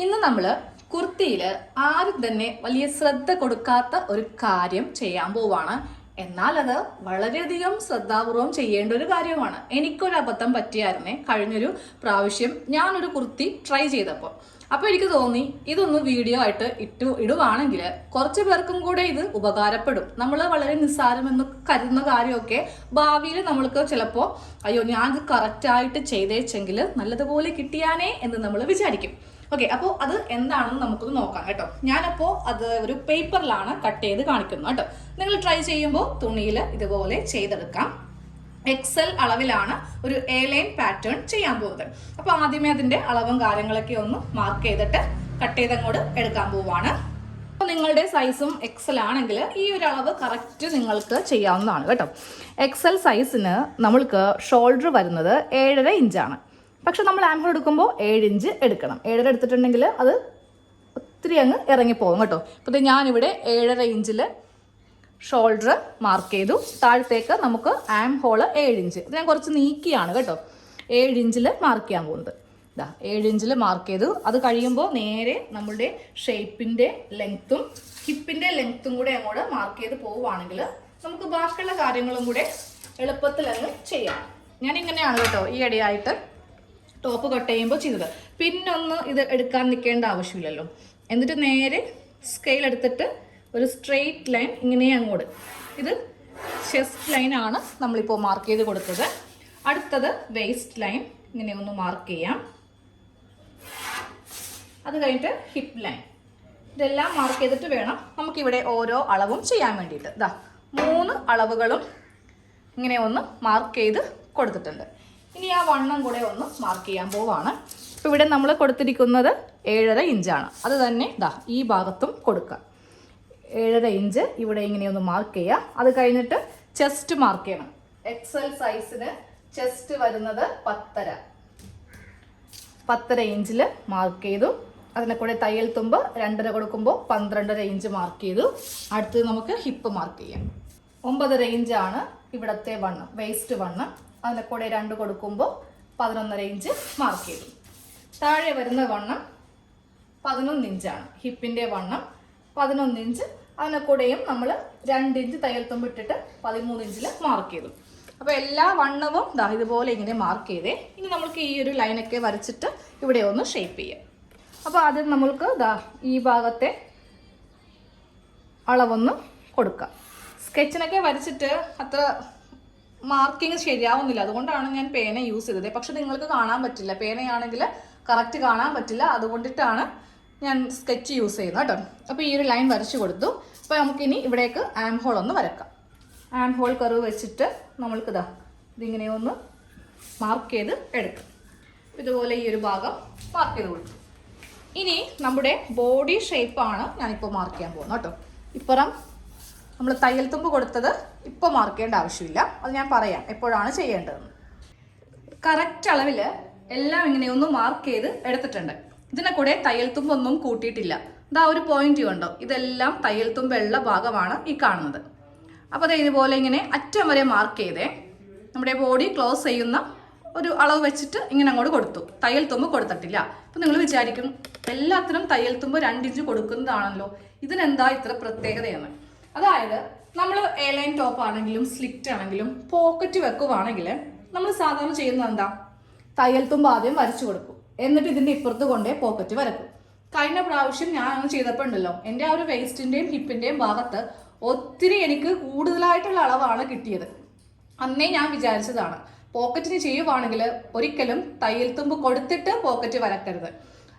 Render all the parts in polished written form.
ഇന്ന് നമ്മൾ കുർത്തിയിൽ ആരും തന്നെ വലിയ ശ്രദ്ധ കൊടുക്കാത്ത ഒരു കാര്യം ചെയ്യാൻ പോവാണ്. എന്നാൽ അത് വളരെയധികം ശ്രദ്ധാപൂർവം ചെയ്യേണ്ട ഒരു കാര്യമാണ്. എനിക്കൊരു അബദ്ധം പറ്റിയായിരുന്നേ കഴിഞ്ഞൊരു പ്രാവശ്യം ഞാനൊരു കുർത്തി ട്രൈ ചെയ്തപ്പോൾ. അപ്പോൾ എനിക്ക് തോന്നി ഇതൊന്ന് വീഡിയോ ആയിട്ട് ഇടുവാണെങ്കിൽ കുറച്ച് പേർക്കും കൂടെ ഇത് ഉപകാരപ്പെടും. നമ്മൾ വളരെ നിസ്സാരമെന്ന് കരുതുന്ന കാര്യമൊക്കെ ഭാവിയിൽ നമ്മൾക്ക് ചിലപ്പോൾ അയ്യോ ഞാൻ ഇത് കറക്റ്റായിട്ട് ചെയ്തേച്ചെങ്കിൽ നല്ലതുപോലെ കിട്ടിയാനേ എന്ന് നമ്മൾ വിചാരിക്കും. ഓക്കെ, അപ്പോൾ അത് എന്താണെന്ന് നമുക്കൊന്ന് നോക്കാം കേട്ടോ. ഞാനപ്പോൾ അത് ഒരു പേപ്പറിലാണ് കട്ട് ചെയ്ത് കാണിക്കുന്നത് കേട്ടോ. നിങ്ങൾ ട്രൈ ചെയ്യുമ്പോൾ തുണിയിൽ ഇതുപോലെ ചെയ്തെടുക്കാം. എക്സൽ അളവിലാണ് ഒരു എ ലൈൻ പാറ്റേൺ ചെയ്യാൻ പോകുന്നത്. അപ്പോൾ ആദ്യമേ അതിൻ്റെ അളവും കാര്യങ്ങളൊക്കെ ഒന്ന് മാർക്ക് ചെയ്തിട്ട് കട്ട് ചെയ്ത് അങ്ങോട്ട് എടുക്കാൻ പോവാണ്. അപ്പോൾ നിങ്ങളുടെ സൈസും എക്സൽ ആണെങ്കിൽ ഈ ഒരു അളവ് കറക്റ്റ് നിങ്ങൾക്ക് ചെയ്യാവുന്നതാണ് കേട്ടോ. എക്സൽ സൈസിന് നമ്മൾക്ക് ഷോൾഡർ വരുന്നത് 7.5 ഇഞ്ചാണ്. പക്ഷെ നമ്മൾ ആം ഹോൾ എടുക്കുമ്പോൾ 7 ഇഞ്ച് എടുക്കണം. 7.5 എടുത്തിട്ടുണ്ടെങ്കിൽ അത് ഒത്തിരി അങ്ങ് ഇറങ്ങിപ്പോകും കേട്ടോ. അപ്പോൾ ഞാനിവിടെ 7.5 ഇഞ്ചിൽ ഷോൾഡർ മാർക്ക് ചെയ്തു. താഴത്തേക്ക് നമുക്ക് ആം ഹോള് 7 ഇഞ്ച്. ഇത് ഞാൻ കുറച്ച് നീക്കിയാണ് കേട്ടോ 7 ഇഞ്ചിൽ മാർക്ക് ചെയ്യാൻ പോകുന്നത്. 7 ഇഞ്ചിൽ മാർക്ക് ചെയ്തു. അത് കഴിയുമ്പോൾ നേരെ നമ്മളുടെ ഷേപ്പിൻ്റെ ലെങ്ത്തും ഹിപ്പിൻ്റെ ലെങ്ത്തും കൂടെ അങ്ങോട്ട് മാർക്ക് ചെയ്ത് പോവുകയാണെങ്കിൽ നമുക്ക് ബാക്കിയുള്ള കാര്യങ്ങളും കൂടെ എളുപ്പത്തിൽ അങ്ങ് ചെയ്യാം. ഞാനിങ്ങനെയാണ് കേട്ടോ ഈ ഇടയായിട്ട് ടോപ്പ് കട്ട് ചെയ്യുമ്പോൾ ചെയ്തത്. പിന്നൊന്ന് ഇത് എടുക്കാൻ നിൽക്കേണ്ട ആവശ്യമില്ലല്ലോ. എന്നിട്ട് നേരെ സ്കെയിൽ എടുത്തിട്ട് ഒരു സ്ട്രെയിറ്റ് ലൈൻ ഇങ്ങനെ അങ്ങോട്ട്, ഇത് ചെസ്റ്റ് ലൈനാണ് നമ്മളിപ്പോൾ മാർക്ക് ചെയ്ത് കൊടുത്തത്. അടുത്തത് വേസ്റ്റ് ലൈൻ ഇങ്ങനെ ഒന്ന് മാർക്ക് ചെയ്യാം. അത് കഴിഞ്ഞിട്ട് ഹിപ്പ് ലൈൻ, ഇതെല്ലാം മാർക്ക് ചെയ്തിട്ട് വേണം നമുക്കിവിടെ ഓരോ അളവും ചെയ്യാൻ വേണ്ടിയിട്ട്. 3 അളവുകളും ഇങ്ങനെ ഒന്ന് മാർക്ക് ചെയ്ത് കൊടുത്തിട്ടുണ്ട്. ഇനി ആ വണ്ണം കൂടെ ഒന്ന് മാർക്ക് ചെയ്യാൻ പോവാണ്. ഇപ്പോൾ ഇവിടെ നമ്മൾ കൊടുത്തിരിക്കുന്നത് 7.5 ഇഞ്ചാണ്. അത് തന്നെ ഈ ഭാഗത്തും കൊടുക്കുക. 7.5 ഇഞ്ച് ഇവിടെ ഇങ്ങനെയൊന്ന് മാർക്ക് ചെയ്യുക. അത് കഴിഞ്ഞിട്ട് ചെസ്റ്റ് മാർക്ക് ചെയ്യണം. എക്സൽ സൈസിന് ചെസ്റ്റ് വരുന്നത് 10.5 ഇഞ്ചിൽ മാർക്ക് ചെയ്തു. അതിനെ കൂടെ തയ്യൽ തുമ്പ് 2.5 കൊടുക്കുമ്പോൾ 12.5 ഇഞ്ച് മാർക്ക് ചെയ്തു. അടുത്തത് നമുക്ക് ഹിപ്പ് മാർക്ക് ചെയ്യാം. 9.5 ഇഞ്ചാണ് ഇവിടത്തെ വണ്ണം, വേസ്റ്റ് വണ്ണം. അതിനെ കൂടെ 2 കൊടുക്കുമ്പോൾ 11.5 ഇഞ്ച് മാർക്ക് ചെയ്തു. താഴെ വരുന്ന വണ്ണം 11 ഇഞ്ചാണ്. ഹിപ്പിൻ്റെ വണ്ണം 11 ഇഞ്ച്. അതിനെ കൂടെയും നമ്മൾ 2 ഇഞ്ച് തയ്യൽ തുമ്പ് ഇട്ടിട്ട് 13 ഇഞ്ചിൽ മാർക്ക് ചെയ്തു. അപ്പോൾ എല്ലാ വണ്ണവും ഇതുപോലെ ഇങ്ങനെ മാർക്ക് ചെയ്തേ. ഇനി നമുക്ക് ഈ ഒരു ലൈനൊക്കെ വരച്ചിട്ട് ഇവിടെ ഒന്ന് ഷേപ്പ് ചെയ്യാം. അപ്പോൾ ആദ്യം നമ്മൾക്ക് ഈ ഭാഗത്തെ അളവൊന്ന് കൊടുക്കാം. സ്കെച്ചിനൊക്കെ വരച്ചിട്ട് അത്ര മാർക്കിങ് ശരിയാവുന്നില്ല, അതുകൊണ്ടാണ് ഞാൻ പേന യൂസ് ചെയ്തത്. പക്ഷെ നിങ്ങൾക്ക് കാണാൻ പറ്റില്ല, പേനയാണെങ്കിൽ കറക്റ്റ് കാണാൻ പറ്റില്ല, അതുകൊണ്ടിട്ടാണ് ഞാൻ സ്കെച്ച് യൂസ് ചെയ്യുന്നത് കേട്ടോ. അപ്പോൾ ഈ ഒരു ലൈൻ വരച്ച് കൊടുത്തു. അപ്പോൾ നമുക്കിനി ഇവിടേക്ക് ആം ഹോൾ ഒന്ന് വരക്കാം. ആം ഹോൾ കർവ് വെച്ചിട്ട് നമ്മൾക്ക് ഇതിങ്ങനെ ഒന്ന് മാർക്ക് ചെയ്ത് എടുക്കും. ഇതുപോലെ ഈ ഒരു ഭാഗം മാർക്ക് ചെയ്ത് കൊടുക്കും. ഇനി നമ്മുടെ ബോഡി ഷേപ്പാണ് ഞാനിപ്പോൾ മാർക്ക് ചെയ്യാൻ പോകുന്നത് കേട്ടോ. ഇപ്പുറം നമ്മൾ തയ്യൽ തുമ്പ് കൊടുത്തത് ഇപ്പോൾ മാർക്ക് ചെയ്യേണ്ട ആവശ്യമില്ല, അത് ഞാൻ പറയാം എപ്പോഴാണ് ചെയ്യേണ്ടതെന്ന്. കറക്റ്റ് അളവിൽ എല്ലാം ഇങ്ങനെയൊന്ന് മാർക്ക് ചെയ്ത് എടുത്തിട്ടുണ്ട്. ഇതിനെ കൂടെ തയ്യൽ തുമ്പൊന്നും കൂട്ടിയിട്ടില്ല. ഒരു പോയിന്റ് കണ്ടോ, ഇതെല്ലാം തയ്യൽ തുമ്പുള്ള ഭാഗമാണ് ഈ കാണുന്നത്. അപ്പോൾ അത് ഇതുപോലെ ഇങ്ങനെ അറ്റം വരെ മാർക്ക് ചെയ്തേ. നമ്മുടെ ബോഡി ക്ലോസ് ചെയ്യുന്ന ഒരു അളവ് വെച്ചിട്ട് ഇങ്ങനെ അങ്ങോട്ട് കൊടുത്തു. തയ്യൽ തുമ്പ് കൊടുത്തിട്ടില്ല. അപ്പോൾ നിങ്ങൾ വിചാരിക്കും എല്ലാത്തിനും തയ്യൽ തുമ്പ് 2 ഇഞ്ച് കൊടുക്കുന്നതാണല്ലോ, ഇതിനെന്താ ഇത്ര പ്രത്യേകതയെന്ന്. അതായത് നമ്മൾ എ ലൈൻ ടോപ്പ് ആണെങ്കിലും സ്ലിറ്റ് ആണെങ്കിലും പോക്കറ്റ് വെക്കുവാണെങ്കിൽ നമ്മൾ സാധാരണ ചെയ്യുന്നത് എന്താ, തയ്യൽ തുമ്പ് ആദ്യം വരച്ചു കൊടുക്കും, എന്നിട്ട് ഇതിൻ്റെ ഇപ്പുറത്ത് കൊണ്ടേ പോക്കറ്റ് വരക്കും. കഴിഞ്ഞ പ്രാവശ്യം ഞാൻ അങ്ങനെ ചെയ്തപ്പോൾ ഉണ്ടല്ലോ, എൻ്റെ ആ ഒരു വേസ്റ്റിൻ്റെയും ഹിപ്പിൻ്റെയും ഭാഗത്ത് ഒത്തിരി എനിക്ക് കൂടുതലായിട്ടുള്ള അളവാണ് കിട്ടിയത്. അന്നേ ഞാൻ വിചാരിച്ചതാണ് പോക്കറ്റിന് ചെയ്യുവാണെങ്കിൽ ഒരിക്കലും തയ്യൽ തുമ്പ് കൊടുത്തിട്ട് പോക്കറ്റ് വരക്കരുത്.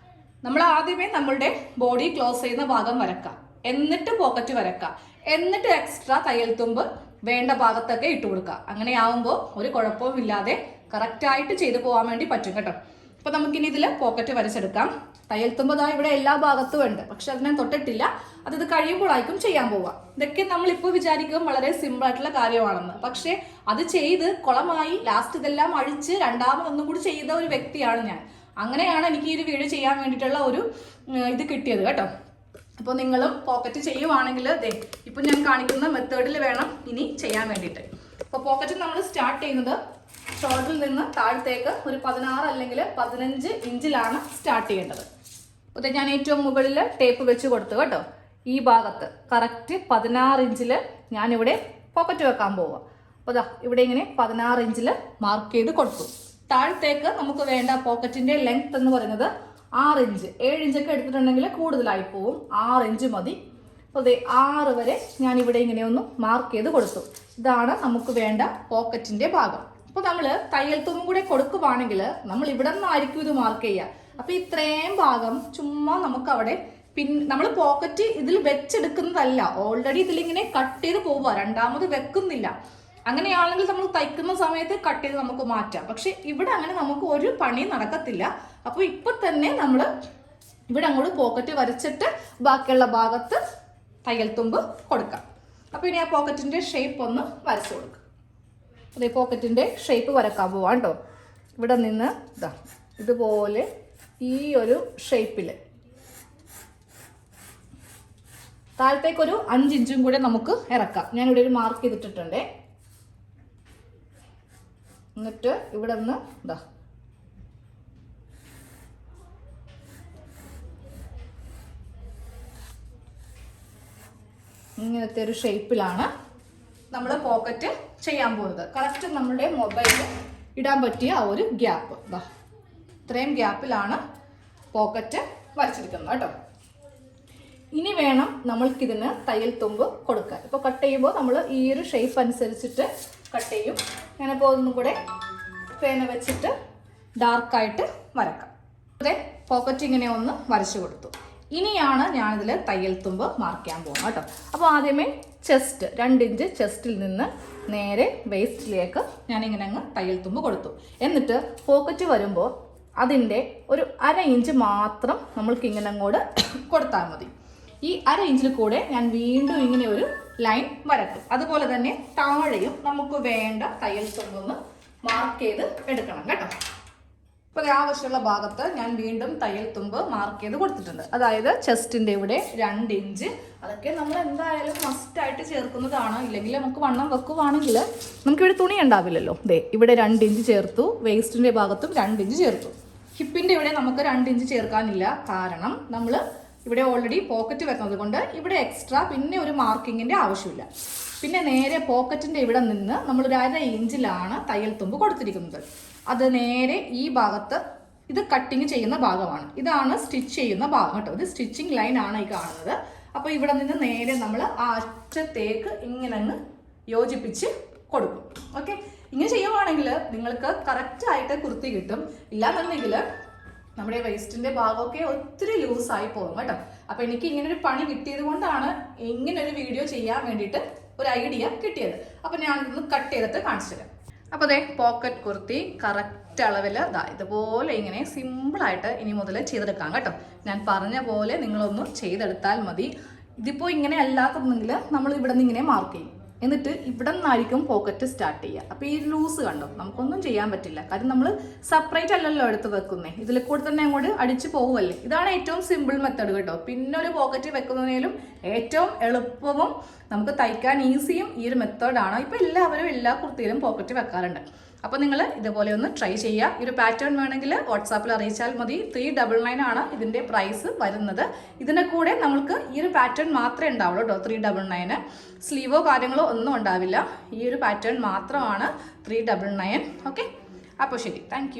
നമ്മൾ ആദ്യമേ നമ്മളുടെ ബോഡി ക്ലോസ് ചെയ്യുന്ന ഭാഗം വരക്കാം, എന്നിട്ട് പോക്കറ്റ് വരക്കാം, എന്നിട്ട് എക്സ്ട്രാ തയ്യൽ തുമ്പ് വേണ്ട ഭാഗത്തൊക്കെ ഇട്ട് കൊടുക്കുക. അങ്ങനെയാവുമ്പോൾ ഒരു കുഴപ്പവും ഇല്ലാതെ കറക്റ്റായിട്ട് ചെയ്തു പോകാൻ വേണ്ടി പറ്റും കേട്ടോ. അപ്പോൾ നമുക്കിനി ഇതിൽ പോക്കറ്റ് വരച്ചെടുക്കാം. തയ്യൽ തുമ്പ് ഇവിടെ എല്ലാ ഭാഗത്തും ഉണ്ട്, പക്ഷെ അതിനെ തൊട്ടിട്ടില്ല. അത് കഴിയുമ്പോഴായിരിക്കും ചെയ്യാൻ പോവുക. ഇതൊക്കെ നമ്മളിപ്പോൾ വിചാരിക്കും വളരെ സിമ്പിൾ ആയിട്ടുള്ള കാര്യമാണെന്ന്, പക്ഷേ അത് ചെയ്ത് കുളമായി ലാസ്റ്റ് ഇതെല്ലാം അഴിച്ച് രണ്ടാമതൊന്നും കൂടി ചെയ്ത ഒരു വ്യക്തിയാണ് ഞാൻ. അങ്ങനെയാണ് എനിക്ക് ഈ ഒരു വീഡിയോ ചെയ്യാൻ വേണ്ടിയിട്ടുള്ള ഒരു ഇത് കിട്ടിയത് കേട്ടോ. അപ്പോൾ നിങ്ങളും പോക്കറ്റ് ചെയ്യുവാണെങ്കിൽ ഇപ്പം ഞാൻ കാണിക്കുന്ന മെത്തേഡിൽ വേണം ഇനി ചെയ്യാൻ വേണ്ടിയിട്ട്. അപ്പോൾ പോക്കറ്റ് നമ്മൾ സ്റ്റാർട്ട് ചെയ്യുന്നത് ഷോൾഡറിൽ നിന്ന് താഴത്തേക്ക് ഒരു 16 അല്ലെങ്കിൽ 15 ഇഞ്ചിലാണ് സ്റ്റാർട്ട് ചെയ്യേണ്ടത്. അപ്പോൾ ഞാൻ ഏറ്റവും മുകളിൽ ടേപ്പ് വെച്ച് കൊടുത്തു കേട്ടോ. ഈ ഭാഗത്ത് കറക്റ്റ് 16 ഇഞ്ചിൽ ഞാനിവിടെ പോക്കറ്റ് വെക്കാൻ പോവുക. അപ്പോൾ ഇതാ ഇവിടെ ഇങ്ങനെ 16 ഇഞ്ചിൽ മാർക്ക് ചെയ്ത് കൊടുത്തു. താഴത്തേക്ക് നമുക്ക് വേണ്ട പോക്കറ്റിൻ്റെ ലെങ്ത് എന്ന് പറയുന്നത് 6 ഇഞ്ച്. 7 ഇഞ്ചൊക്കെ എടുത്തിട്ടുണ്ടെങ്കിൽ കൂടുതലായി പോവും. 6 ഇഞ്ച് മതി. അപ്പോൾ അതെ 6 വരെ ഞാൻ ഇവിടെ ഇങ്ങനെ ഒന്ന് മാർക്ക് ചെയ്ത് കൊടുത്തു. ഇതാണ് നമുക്ക് വേണ്ട പോക്കറ്റിൻ്റെ ഭാഗം. അപ്പോൾ നമ്മൾ തയ്യൽ തുമ്പും കൂടെ കൊടുക്കുവാണെങ്കിൽ നമ്മൾ ഇവിടെ നിന്നായിരിക്കും ഇത് മാർക്ക് ചെയ്യുക. അപ്പോൾ ഇത്രയും ഭാഗം ചുമ്മാ നമുക്ക് അവിടെ നമ്മൾ പോക്കറ്റ് ഇതിൽ വെച്ചെടുക്കുന്നതല്ല, ഓൾറെഡി ഇതിലിങ്ങനെ കട്ട് ചെയ്ത് പോവുക, രണ്ടാമത് വെക്കുന്നില്ല. അങ്ങനെയാണെങ്കിൽ നമ്മൾ തയ്ക്കുന്ന സമയത്ത് കട്ട് ചെയ്ത് നമുക്ക് മാറ്റാം. പക്ഷെ ഇവിടെ അങ്ങനെ നമുക്ക് ഒരു പണി നടക്കത്തില്ല. അപ്പോൾ ഇപ്പൊ തന്നെ നമ്മൾ ഇവിടെ അങ്ങോട്ട് പോക്കറ്റ് വരച്ചിട്ട് ബാക്കിയുള്ള ഭാഗത്ത് തയ്യൽ തുമ്പ് കൊടുക്കാം. അപ്പോൾ ഇനി ആ പോക്കറ്റിന്റെ ഷേപ്പ് ഒന്ന് വരച്ചു കൊടുക്കാം. അതേ പോക്കറ്റിന്റെ ഷേപ്പ് വരക്കാൻ പോവാം കേട്ടോ. ഇവിടെ നിന്ന് ഇതാ ഇതുപോലെ ഈ ഒരു ഷേപ്പിൽ താഴത്തേക്കൊരു 5 ഇഞ്ചും കൂടെ നമുക്ക് ഇറക്കാം. ഞാനിവിടെ ഒരു മാർക്ക് ചെയ്തിട്ടുണ്ട്. എന്നിട്ട് ഇവിടെ നിന്ന് ഇതാ ഇങ്ങനത്തെ ഒരു ഷേപ്പിലാണ് നമ്മൾ പോക്കറ്റ് ചെയ്യാൻ പോകുന്നത്. കറക്റ്റ് നമ്മുടെ മൊബൈലിൽ ഇടാൻ പറ്റിയ ആ ഒരു ഗ്യാപ്പ് ഇതാ ഇത്രയും ഗ്യാപ്പിലാണ് പോക്കറ്റ് വരച്ചെടുക്കുന്നത് കേട്ടോ. ഇനി വേണം നമ്മൾക്കിതിന് തയ്യൽ തുമ്പ് കൊടുക്കാൻ. ഇപ്പോൾ കട്ട് ചെയ്യുമ്പോൾ നമ്മൾ ഈ ഒരു ഷേപ്പ് അനുസരിച്ചിട്ട് കട്ട് ചെയ്യും. ഞാനിപ്പോൾ ഒന്നും കൂടെ പേന വെച്ചിട്ട് ഡാർക്കായിട്ട് വരക്കാം. അതെ പോക്കറ്റ് ഇങ്ങനെ ഒന്ന് വരച്ചു കൊടുത്തു. ഇനിയാണ് ഞാനിതിൽ തയ്യൽ തുമ്പ് മാർക്ക് ചെയ്യാൻ പോകുന്നത് കേട്ടോ. അപ്പോൾ ആദ്യമേ ചെസ്റ്റ് 2 ഇഞ്ച് ചെസ്റ്റിൽ നിന്ന് നേരെ വേസ്റ്റിലേക്ക് ഞാനിങ്ങനെ അങ്ങ് തയ്യൽ തുമ്പ് കൊടുത്തു. എന്നിട്ട് പോക്കറ്റ് വരുമ്പോൾ അതിൻ്റെ ഒരു 1/2 ഇഞ്ച് മാത്രം നമ്മൾക്ക് ഇങ്ങനെ അങ്ങോട്ട് കൊടുത്താൽ മതി. ഈ 1/2 ഇഞ്ചിൽ കൂടെ ഞാൻ വീണ്ടും ഇങ്ങനെ ഒരു ലൈൻ വരക്കും. അതുപോലെ തന്നെ താഴെയും നമുക്ക് വേണ്ട തയ്യൽ തുമ്പൊന്ന് മാർക്ക് ചെയ്ത് എടുക്കണം കേട്ടോ. അപ്പോൾ ആവശ്യമുള്ള ഭാഗത്ത് ഞാൻ വീണ്ടും തയ്യൽ തുമ്പ് മാർക്ക് ചെയ്ത് കൊടുത്തിട്ടുണ്ട്. അതായത് ചെസ്റ്റിൻ്റെ ഇവിടെ 2 ഇഞ്ച്. അതൊക്കെ നമ്മൾ എന്തായാലും മസ്റ്റായിട്ട് ചേർക്കുന്നതാണ്. ഇല്ലെങ്കിൽ നമുക്ക് വണ്ണം വെക്കുവാണെങ്കിൽ നമുക്കിവിടെ തുണി ഉണ്ടാവില്ലല്ലോ. ദേ ഇവിടെ 2 ഇഞ്ച് ചേർത്തു. വേസ്റ്റിൻ്റെ ഭാഗത്തും 2 ഇഞ്ച് ചേർത്തു. ഹിപ്പിൻ്റെ ഇവിടെ നമുക്ക് 2 ഇഞ്ച് ചേർക്കാനില്ല. കാരണം നമ്മൾ ഇവിടെ ഓൾറെഡി പോക്കറ്റ് വെക്കുന്നത് കൊണ്ട് ഇവിടെ എക്സ്ട്രാ പിന്നെ ഒരു മാർക്കിങ്ങിൻ്റെ ആവശ്യമില്ല. പിന്നെ നേരെ പോക്കറ്റിൻ്റെ ഇവിടെ നിന്ന് നമ്മളൊരു 1/2 ഇഞ്ചിലാണ് തയ്യൽ തുമ്പ് കൊടുത്തിരിക്കുന്നത്. അത് നേരെ ഈ ഭാഗത്ത് ഇത് കട്ടിങ് ചെയ്യുന്ന ഭാഗമാണ്. ഇതാണ് സ്റ്റിച്ച് ചെയ്യുന്ന ഭാഗം കേട്ടോ. ഇത് സ്റ്റിച്ചിങ് ലൈൻ ആണ് ഈ കാണുന്നത്. അപ്പോൾ ഇവിടെ നിന്ന് നേരെ നമ്മൾ ആ അറ്റത്തേക്ക് ഇങ്ങനെ അങ്ങ് യോജിപ്പിച്ച് കൊടുക്കും. ഓക്കെ, ഇങ്ങനെ ചെയ്യുവാണെങ്കിൽ നിങ്ങൾക്ക് കറക്റ്റായിട്ട് കുർത്തി കിട്ടും. ഇല്ലാന്നുണ്ടെങ്കിൽ നമ്മുടെ വേസ്റ്റിൻ്റെ ഭാഗമൊക്കെ ഒത്തിരി ലൂസായി പോകും കേട്ടോ. അപ്പോൾ എനിക്ക് ഇങ്ങനൊരു പണി കിട്ടിയത് കൊണ്ടാണ് ഇങ്ങനൊരു വീഡിയോ ചെയ്യാൻ വേണ്ടിയിട്ട് ഒരു ഐഡിയ കിട്ടിയത്. അപ്പോൾ ഞാനിതൊന്ന് കട്ട് ചെയ്തിട്ട് കാണിച്ചു തരാം. അപ്പോൾ അതേ പോക്കറ്റ് കുർത്തി കറക്റ്റ് അളവിൽ ഇതുപോലെ ഇങ്ങനെ സിമ്പിളായിട്ട് ഇനി മുതൽ ചെയ്തെടുക്കാം കേട്ടോ. ഞാൻ പറഞ്ഞ പോലെ നിങ്ങളൊന്ന് ചെയ്തെടുത്താൽ മതി. ഇതിപ്പോൾ ഇങ്ങനെ അല്ലാത്തതെങ്കിൽ നമ്മൾ ഇവിടെ നിന്ന് ഇങ്ങനെ മാർക്ക് ചെയ്യും. എന്നിട്ട് ഇവിടെ നിന്നായിരിക്കും പോക്കറ്റ് സ്റ്റാർട്ട് ചെയ്യുക. അപ്പോൾ ഈ ലൂസ് കണ്ടോ, നമുക്കൊന്നും ചെയ്യാൻ പറ്റില്ല. കാര്യം നമ്മൾ സെപ്പറേറ്റ് അല്ലല്ലോ എടുത്ത് വെക്കുന്നേ, ഇതിൽ കൂടെ തന്നെ അങ്ങോട്ട് അടിച്ച് പോകുമല്ലേ. ഇതാണ് ഏറ്റവും സിമ്പിൾ മെത്തേഡ് കേട്ടോ. പിന്നെ ഒരു പോക്കറ്റ് വെക്കുന്നതിനും ഏറ്റവും എളുപ്പവും നമുക്ക് തയ്ക്കാൻ ഈസിയും ഈ ഒരു മെത്തേഡാണ്. ഇപ്പോൾ എല്ലാവരും എല്ലാ കുർത്തിയിലും പോക്കറ്റ് വെക്കാറുണ്ട്. അപ്പോൾ നിങ്ങൾ ഇതുപോലെ ഒന്ന് ട്രൈ ചെയ്യുക. ഈ ഒരു പാറ്റേൺ വേണമെങ്കിൽ വാട്സാപ്പിൽ അറിയിച്ചാൽ മതി. 399 ആണ് ഇതിൻ്റെ പ്രൈസ് വരുന്നത്. ഇതിൻ്റെ കൂടെ നമുക്ക് ഈ ഒരു പാറ്റേൺ മാത്രമേ ഉണ്ടാവുള്ളൂ കേട്ടോ. 399 സ്ലീവോ കാര്യങ്ങളോ ഒന്നും ഉണ്ടാവില്ല. ഈ ഒരു പാറ്റേൺ മാത്രമാണ് 399. ഓക്കെ, അപ്പോൾ ശരി, താങ്ക്